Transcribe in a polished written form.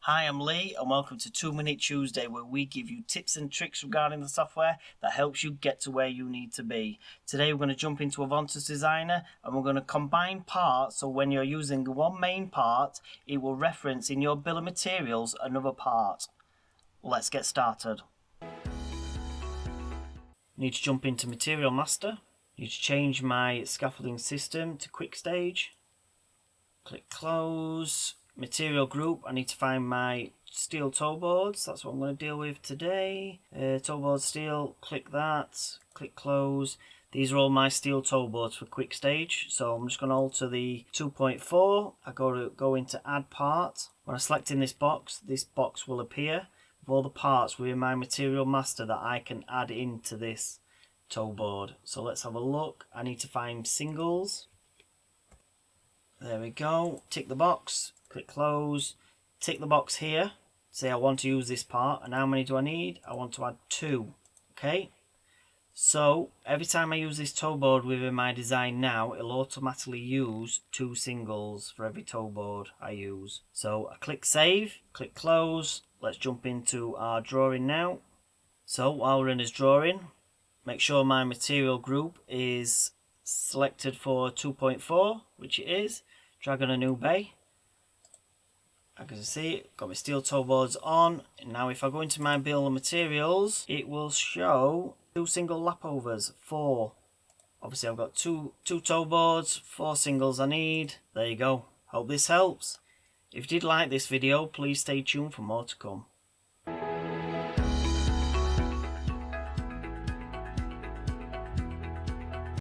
Hi, I'm Lee and welcome to 2 Minute Tuesday, where we give you tips and tricks regarding the software that helps you get to where you need to be. Today we're going to jump into Avontus Designer and we're going to combine parts, so when you're using one main part, it will reference in your bill of materials another part. Let's get started. Need to jump into Material Master. Need to change my scaffolding system to Quick Stage. Click Close. Material group, I need to find my steel toe boards. That's what I'm going to deal with today. Toe board steel, click that, click Close. These are all my steel toe boards for Quick Stage. So I'm just going to alter the 2.4. I go into Add Part. When I select in this box will appear with all the parts within my Material Master that I can add into this toe board. So let's have a look. I need to find singles. There we go. Tick the box. Click Close. Tick the box here. Say I want to use this part. And how many do I need? I want to add 2. Okay. So every time I use this toe board within my design now, it'll automatically use 2 singles for every toe board I use. So I click Save. Click Close. Let's jump into our drawing now. So while we're in this drawing, make sure my material group is selected for 2.4, which it is. Drag on a new bay. As you can see, got my steel toe boards on. Now if I go into my bill of materials, it will show 2 single lap overs, 4. Obviously I've got two toe boards, 4 singles I need. There you go. Hope this helps. If you did like this video, please stay tuned for more to come.